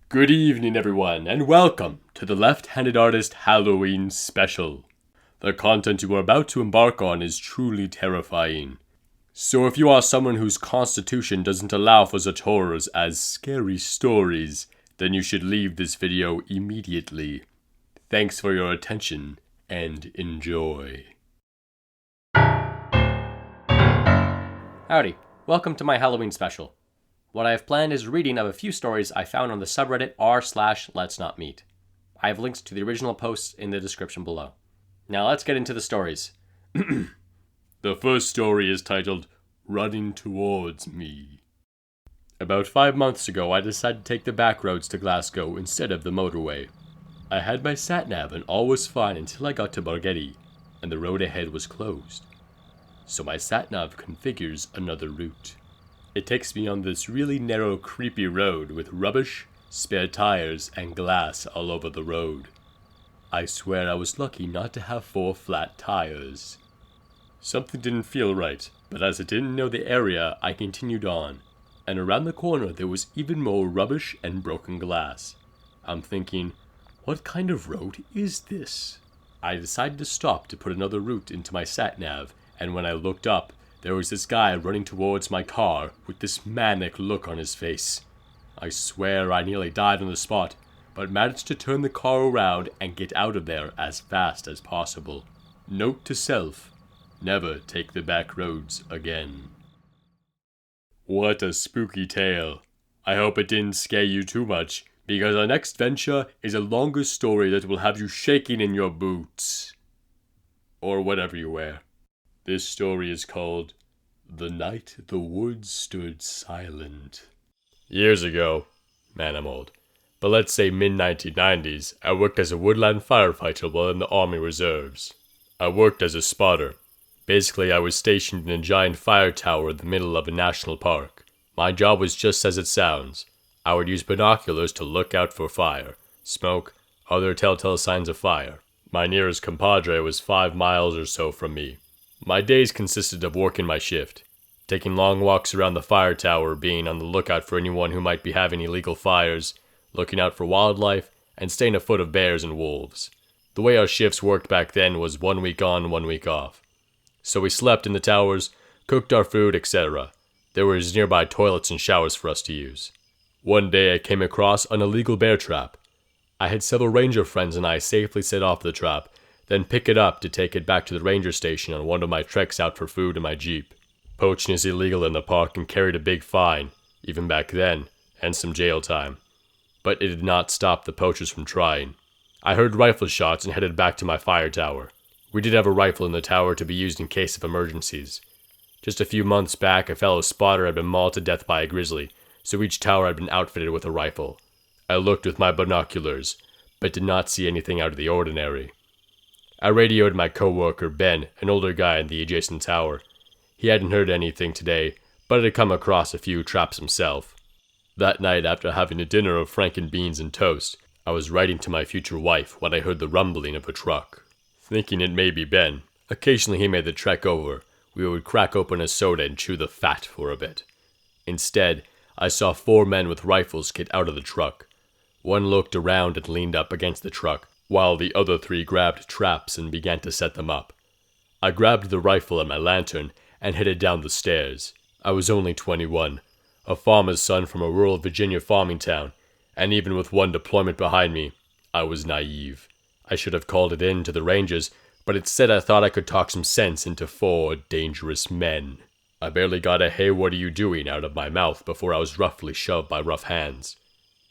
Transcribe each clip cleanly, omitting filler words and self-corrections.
Good evening, everyone, and welcome to the Left-Handed Artist Halloween Special. The content you are about to embark on is truly terrifying. So if you are someone whose constitution doesn't allow for such horrors as scary stories, then you should leave this video immediately. Thanks for your attention, and enjoy. Howdy, welcome to my Halloween special. What I have planned is a reading of a few stories I found on the subreddit r/letsnotmeet. I have links to the original posts in the description below. Now let's get into the stories. The first story is titled, Running Towards Me. About 5 months ago, I decided to take the back roads to Glasgow instead of the motorway. I had my sat-nav and all was fine until I got to Bargeddie, and the road ahead was closed. So my sat-nav configures another route. It takes me on this really narrow, creepy road with rubbish, spare tires, and glass all over the road. I swear I was lucky not to have 4 flat tires. Something didn't feel right, but as I didn't know the area, I continued on, and around the corner there was even more rubbish and broken glass. I'm thinking, what kind of road is this? I decided to stop to put another route into my sat-nav, and when I looked up, there was this guy running towards my car with this manic look on his face. I swear I nearly died on the spot, but managed to turn the car around and get out of there as fast as possible. Note to self, never take the back roads again. What a spooky tale. I hope it didn't scare you too much, because our next venture is a longer story that will have you shaking in your boots. Or whatever you wear. This story is called, The Night the Woods Stood Silent. Years ago, man I'm old, but let's say mid-1990s, I worked as a woodland firefighter while in the Army Reserves. I worked as a spotter. Basically, I was stationed in a giant fire tower in the middle of a national park. My job was just as it sounds. I would use binoculars to look out for fire, smoke, other telltale signs of fire. My nearest compadre was 5 miles or so from me. My days consisted of working my shift, taking long walks around the fire tower, being on the lookout for anyone who might be having illegal fires, looking out for wildlife, and staying afoot of bears and wolves. The way our shifts worked back then was 1 week on, 1 week off. So we slept in the towers, cooked our food, etc. There was nearby toilets and showers for us to use. One day I came across an illegal bear trap. I had several ranger friends and I safely set off the trap, then pick it up to take it back to the ranger station on one of my treks out for food in my Jeep. Poaching is illegal in the park and carried a big fine, even back then, and some jail time. But it did not stop the poachers from trying. I heard rifle shots and headed back to my fire tower. We did have a rifle in the tower to be used in case of emergencies. Just a few months back, a fellow spotter had been mauled to death by a grizzly, so each tower had been outfitted with a rifle. I looked with my binoculars, but did not see anything out of the ordinary. I radioed my coworker Ben, an older guy in the adjacent tower. He hadn't heard anything today, but had come across a few traps himself. That night, after having a dinner of franken beans and toast, I was writing to my future wife when I heard the rumbling of a truck. Thinking it may be Ben, occasionally he made the trek over. We would crack open a soda and chew the fat for a bit. Instead, I saw 4 men with rifles get out of the truck. One looked around and leaned up against the truck, while the other 3 grabbed traps and began to set them up. I grabbed the rifle and my lantern and headed down the stairs. I was only 21, a farmer's son from a rural Virginia farming town, and even with 1 deployment behind me, I was naive. I should have called it in to the rangers, but instead I thought I could talk some sense into 4 dangerous men. I barely got a "hey, what are you doing" out of my mouth before I was roughly shoved by rough hands.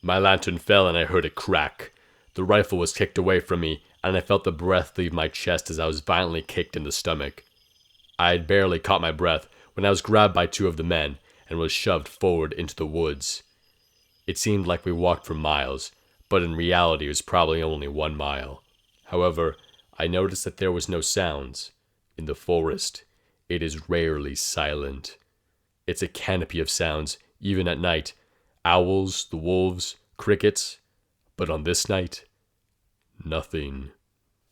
My lantern fell and I heard it crack. The rifle was kicked away from me, and I felt the breath leave my chest as I was violently kicked in the stomach. I had barely caught my breath when I was grabbed by 2 of the men and was shoved forward into the woods. It seemed like we walked for miles, but in reality it was probably only 1 mile. However, I noticed that there was no sounds. In the forest, it is rarely silent. It's a canopy of sounds, even at night. Owls, the wolves, crickets. But on this night, nothing.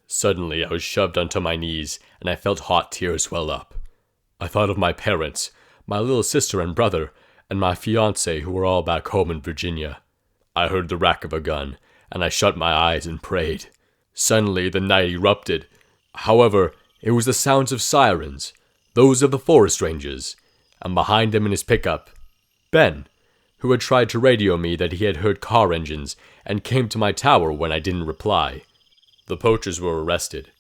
Suddenly, I was shoved onto my knees, and I felt hot tears well up. I thought of my parents, my little sister and brother, and my fiancé who were all back home in Virginia. I heard the rack of a gun, and I shut my eyes and prayed. Suddenly, the night erupted. However, it was the sounds of sirens, those of the forest rangers, and behind him in his pickup, Ben, who had tried to radio me that he had heard car engines and came to my tower when I didn't reply. The poachers were arrested.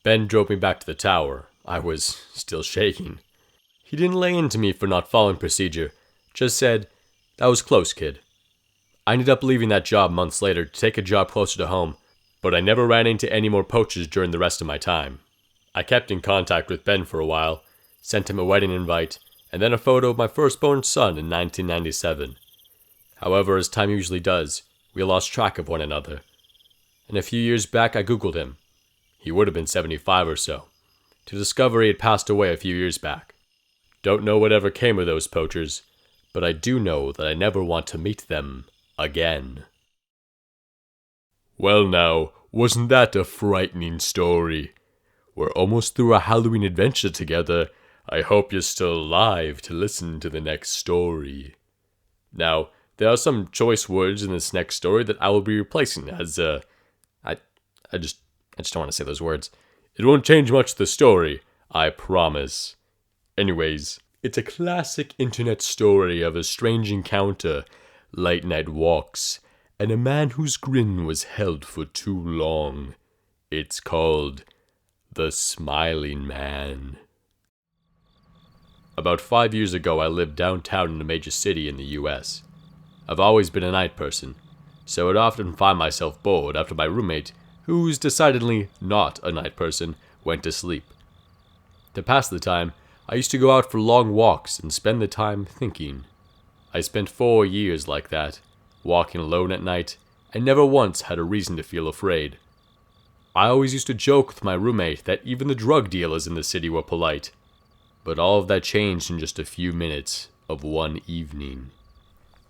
Ben drove me back to the tower. I was still shaking. He didn't lay into me for not following procedure, just said, "That was close, kid." I ended up leaving that job months later to take a job closer to home, but I never ran into any more poachers during the rest of my time. I kept in contact with Ben for a while, sent him a wedding invite, and then a photo of my firstborn son in 1997. However, as time usually does, we lost track of one another. And a few years back I googled him. He would have been 75 or so, to discover he had passed away a few years back. Don't know whatever came of those poachers, but I do know that I never want to meet them again. Well now, wasn't that a frightening story? We're almost through a Halloween adventure together. I hope you're still alive to listen to the next story. Now, there are some choice words in this next story that I will be replacing as, I just don't want to say those words. It won't change much of the story, I promise. Anyways, it's a classic internet story of a strange encounter, late night walks, and a man whose grin was held for too long. It's called The Smiling Man. About 5 years ago, I lived downtown in a major city in the US. I've always been a night person, so I'd often find myself bored after my roommate, who's decidedly not a night person, went to sleep. To pass the time, I used to go out for long walks and spend the time thinking. I spent 4 years like that, walking alone at night, and never once had a reason to feel afraid. I always used to joke with my roommate that even the drug dealers in the city were polite. But all of that changed in just a few minutes of one evening.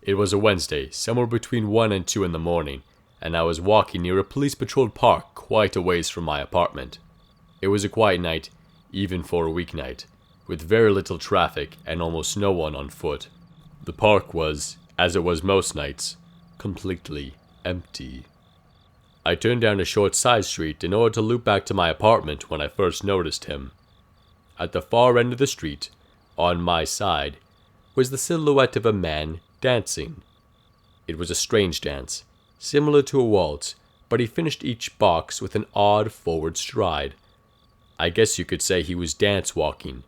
It was a Wednesday, somewhere between 1 and 2 in the morning, and I was walking near a police-patrolled park quite a ways from my apartment. It was a quiet night, even for a weeknight, with very little traffic and almost no one on foot. The park was, as it was most nights, completely empty. I turned down a short side street in order to loop back to my apartment when I first noticed him. At the far end of the street, on my side, was the silhouette of a man dancing. It was a strange dance, similar to a waltz, but he finished each box with an odd forward stride. I guess you could say he was dance walking,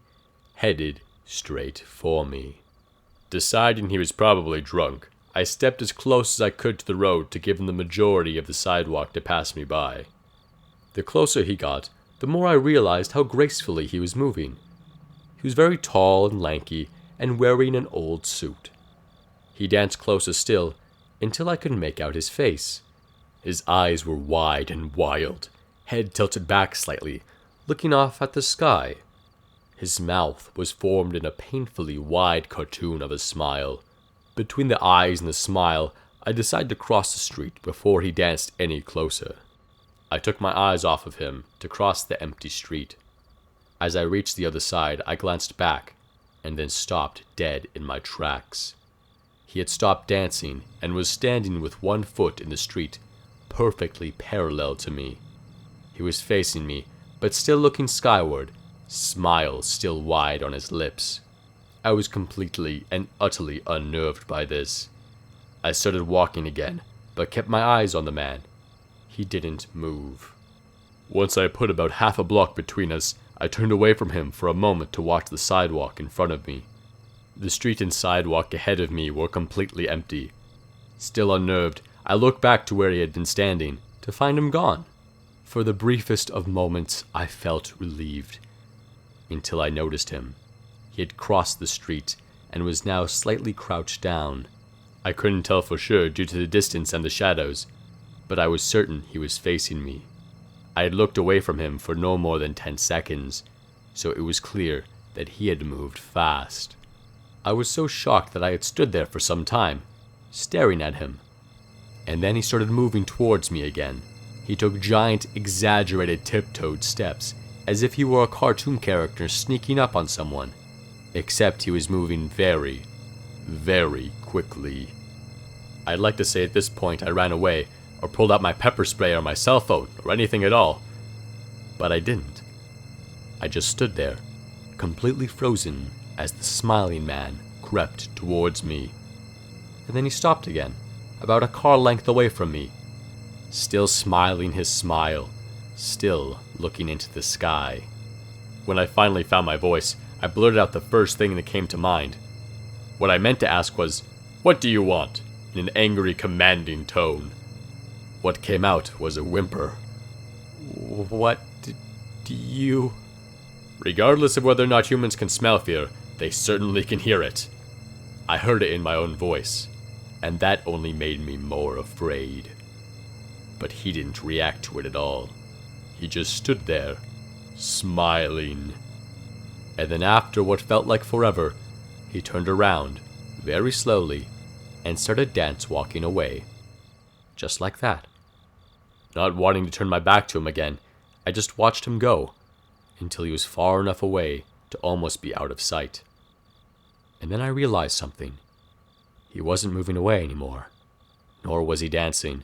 headed straight for me. Deciding he was probably drunk, I stepped as close as I could to the road to give him the majority of the sidewalk to pass me by. The closer he got, the more I realized how gracefully he was moving. He was very tall and lanky, and wearing an old suit. He danced closer still, until I could make out his face. His eyes were wide and wild, head tilted back slightly, looking off at the sky. His mouth was formed in a painfully wide cartoon of a smile. Between the eyes and the smile, I decided to cross the street before he danced any closer. I took my eyes off of him to cross the empty street. As I reached the other side, I glanced back, and then stopped dead in my tracks. He had stopped dancing and was standing with one foot in the street, perfectly parallel to me. He was facing me, but still looking skyward, smile still wide on his lips. I was completely and utterly unnerved by this. I started walking again, but kept my eyes on the man. He didn't move. Once I put about half a block between us, I turned away from him for a moment to watch the sidewalk in front of me. The street and sidewalk ahead of me were completely empty. Still unnerved, I looked back to where he had been standing, to find him gone. For the briefest of moments, I felt relieved, until I noticed him. He had crossed the street, and was now slightly crouched down. I couldn't tell for sure due to the distance and the shadows, but I was certain he was facing me. I had looked away from him for no more than 10 seconds, so it was clear that he had moved fast. I was so shocked that I had stood there for some time, staring at him. And then he started moving towards me again. He took giant, exaggerated tiptoed steps, as if he were a cartoon character sneaking up on someone. Except he was moving very, very quickly. I'd like to say at this point I ran away, or pulled out my pepper spray or my cell phone, or anything at all. But I didn't. I just stood there, completely frozen, as the smiling man crept towards me. And then he stopped again, about a car length away from me, still smiling his smile, still looking into the sky. When I finally found my voice, I blurted out the first thing that came to mind. What I meant to ask was, "What do you want?" in an angry, commanding tone. What came out was a whimper. "What do you..." Regardless of whether or not humans can smell fear, they certainly can hear it. I heard it in my own voice, and that only made me more afraid. But he didn't react to it at all. He just stood there, smiling. And then after what felt like forever, he turned around, very slowly, and started dance-walking away. Just like that. Not wanting to turn my back to him again, I just watched him go, until he was far enough away to almost be out of sight. And then I realized something. He wasn't moving away anymore, nor was he dancing.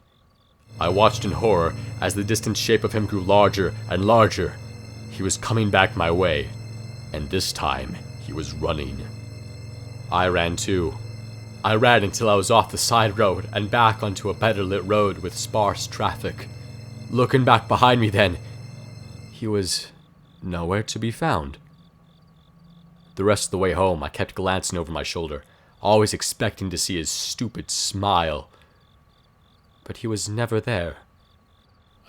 I watched in horror as the distant shape of him grew larger and larger. He was coming back my way, and this time he was running. I ran too. I ran until I was off the side road and back onto a better lit road with sparse traffic. Looking back behind me then, he was nowhere to be found. The rest of the way home, I kept glancing over my shoulder, always expecting to see his stupid smile. But he was never there.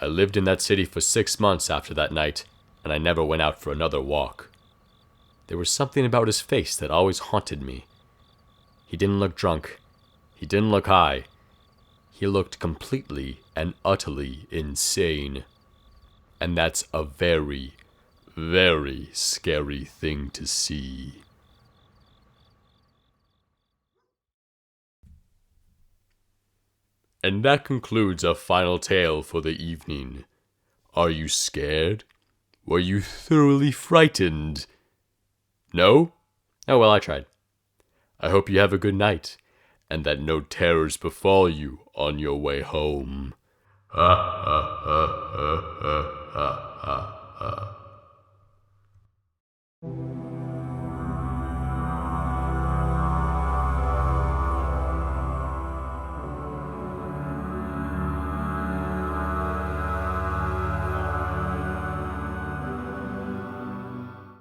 I lived in that city for 6 months after that night, and I never went out for another walk. There was something about his face that always haunted me. He didn't look drunk. He didn't look high. He looked completely and utterly insane. And that's a very, very scary thing to see. And that concludes our final tale for the evening. Are you scared? Were you thoroughly frightened? No? Oh well, I tried. I hope you have a good night, and that no terrors befall you on your way home. Ha ha ha ha ha ha ha.